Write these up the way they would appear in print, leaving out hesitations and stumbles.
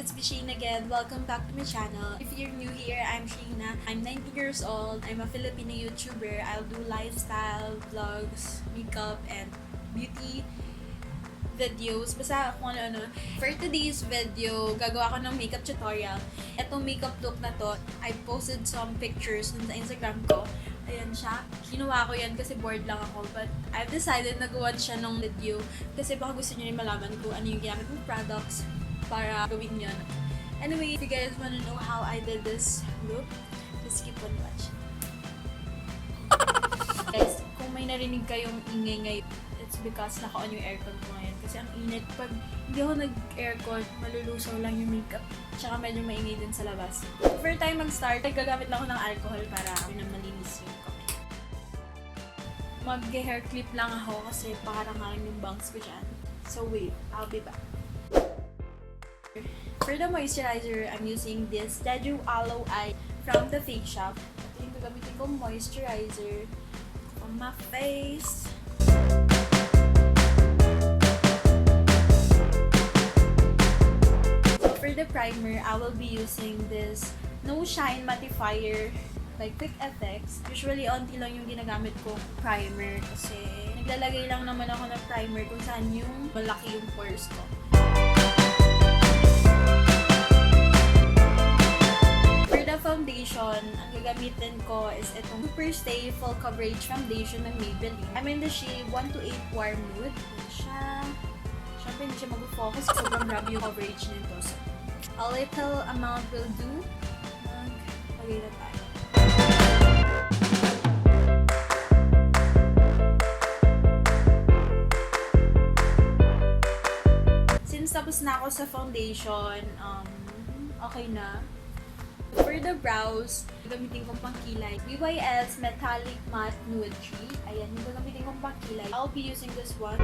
it's Shaina again. Welcome back to my channel. If you're new here, I'm Shaina. I'm 19 years old. I'm a Filipino YouTuber. I'll do lifestyle, vlogs, makeup, and beauty videos. Basta kung ano-ano. For today's video, gagawa ko ng makeup tutorial. Itong makeup look na to, I posted some pictures dun sa Instagram ko. Ayan siya. Ginawa ko yan kasi bored lang ako. But I've decided na gawan siya ng video kasi baka gusto nyo rin malaman kung ano yung ginamit ng products para gawin yun. Anyway, if you guys wanna know how I did this look, just keep on watching. Guys, kung may narinig kayong ingay ngayon, it's because naka-on yung aircon ko ngayon. Kasi ang init. Pag hindi ako nag-aircon, malulusaw lang yung makeup. Tsaka medyo maingay din sa labas. Before tayo mag-start, gagamit lang ako ng alcohol para malinis yung kamay. Mag-hair clip lang ako kasi pakarang yung bangs ko dyan. So wait, I'll be back. For the moisturizer, I'm using this Jeju Aloe Eye from the Fake Shop. Ito yung gagamitin kong moisturizer on my face. For the primer, I will be using this No Shine Mattifier by quickfx. Usually, onti lang yung ginagamit ko primer kasi naglalagay lang naman ako ng primer kung saan yung malaki yung pores ko. For the foundation, ang gagamitin ko is itong Super Stay Full Coverage Foundation ng Maybelline. I'm in the shade 1 to 8 Warm Nude. Siyempre, hindi siya mag-focus. Sobrang grabe yung coverage nito. So, a little amount will do. Maglagay na tayo. Since tapos na ako sa foundation, okay na. For the brows, gagamitin kong pangkilay. WetnWild Metallic Matte Nude 3. Ayan, yung gagamitin kong pangkilay. I'll be using this one.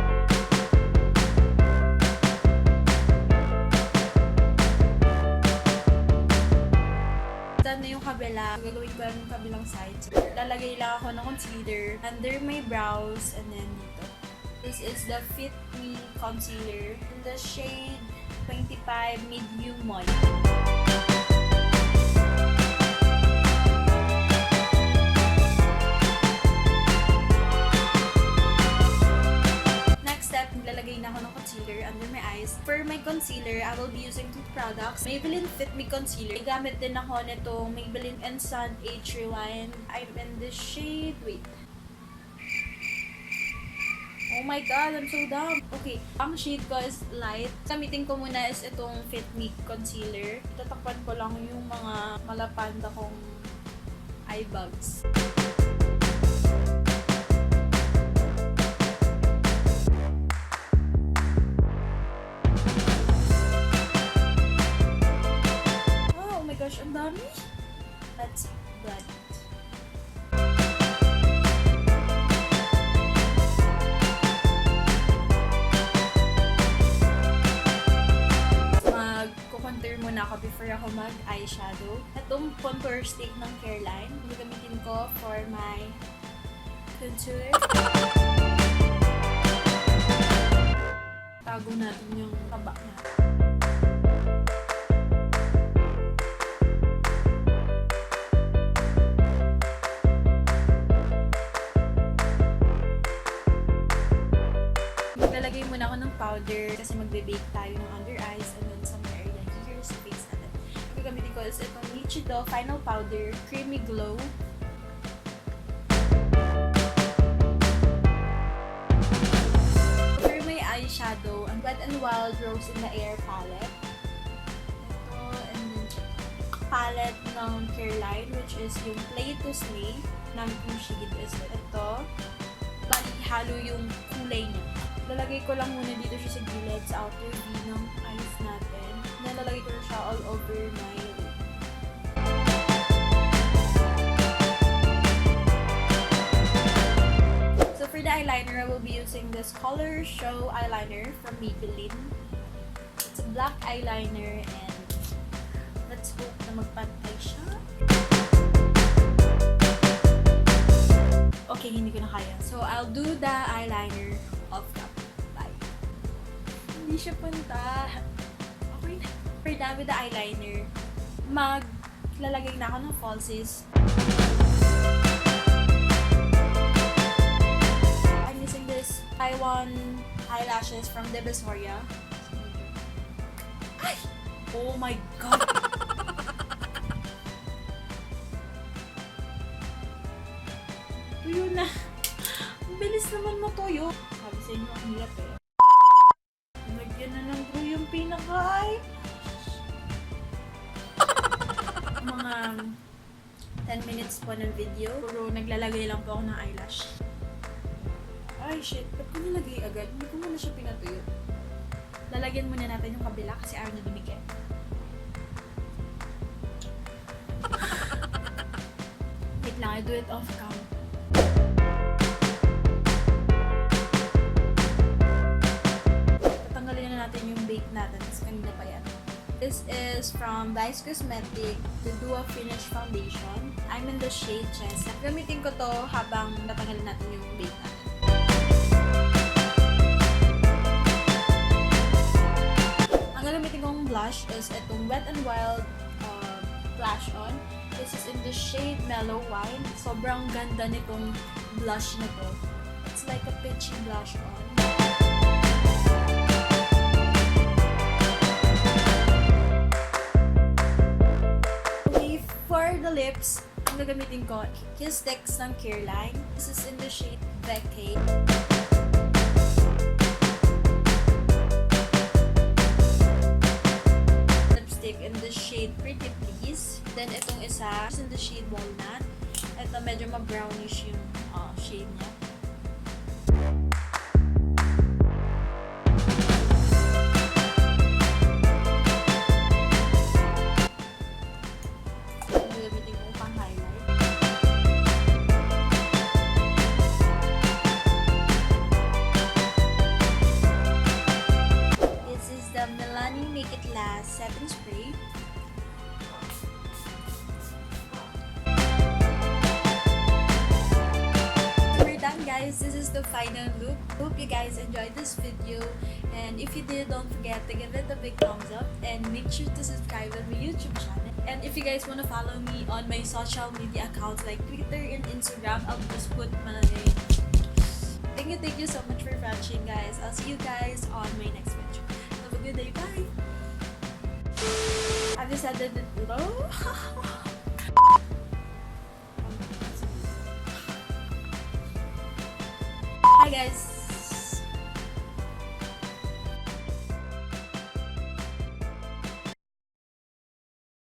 Done na yung kabila. Gagawin ko lang yung kabilang side. So, lalagay lang ako ng concealer under my brows and then dito. This is the Fit Me Concealer in the shade 25 Medium Moyen. Lalagay na ako ng concealer under my eyes. For my concealer, I will be using two products. Maybelline Fit Me Concealer. Gamit din ako nitong Maybelline Instant Age Rewind. I'm in this shade. Wait. Oh my god, I'm so dumb. Okay, ang shade ko is light. Gamitin ko muna is itong Fit Me Concealer. Tatakpan ko lang yung mga malapanda kong eye bags. Ang dami. Let's blend it. Mag-contour muna ako before ako mag-eyeshadow. Itong contour stick ng Careline, gagamitin ko for my contour. Tago natin yung taba na. Lalagay muna ako ng powder kasi magbe-bake tayo ng under eyes and then some area here sa face natin. Gagamitin ko is itong Nichido Final Powder Creamy Glow. For my eyeshadow, ang WetnWild Rose in the Air palette. Ito, and then palette ng Careline, which is yung Play to Slay. Namin yung shade is ito. Bali, halo yung kulay niya. Lalagay ko lang muna dito siya sa gilid, sa outer V ng eyes natin. Then, lalagay ko na siya all over my lid. So, for the eyeliner, I will be using this Colorshow eyeliner from Maybelline. It's a black eyeliner and let's hope na magpantay siya. Okay, hindi ko na kaya. So, I'll do the eyeliner off cam. Bye. Hindi siya punta. Okay na. We're done with the eyeliner. Maglalagay na ako ng falsies. I'm using this Taiwan eyelashes from Divisoria. Ay! Oh my god! Tuyo na. Ang bilis naman matuyo. Sabi sa inyo, ang hirap eh. Lagyan na ng glue yung pinaka-eye. Mga 10 minutes po ng video. Puro naglalagay lang po ako ng eyelash. Ay shit, ba't ko nilagay agad? Hindi ko muna siya pinatuyo. Lalagyan muna natin yung kabila kasi ayaw na dumikit. Wait lang, I do it off cam. Tatanggalin na natin yung bake natin kasi kanina pa yan. This is from Cosmetic, the Duo Finish Foundation. I'm in the shade Chesa. Gamitin ko to habang tatanggalin natin yung bake natin. Ang gagamitin kong blush is itong WetnWild Blush on. This is in the shade Mellow Wine. Sobrang ganda nitong blush na to. It's like a peachy blush on. Okay, for the lips, ang gagamitin ko, quickfx ng Careline. This is in the shade Vacay. Lipstick in the shade Pretty Please. Then itong isa is in the shade Walnut. Ito medyo ma-brownish yung shade niya. Gagamitin ko pang highlight. This is the Millani Make It Last Setting Spray. Guys, this is the final look. Hope you guys enjoyed this video, and if you did, don't forget to give it a big thumbs up and make sure to subscribe to my YouTube channel. And if you guys want to follow me on my social media accounts like Twitter and Instagram, I'll just put my name. Thank you so much for watching, guys. I'll see you guys on my next video. Have a good day. Bye. I've decided to Hi guys!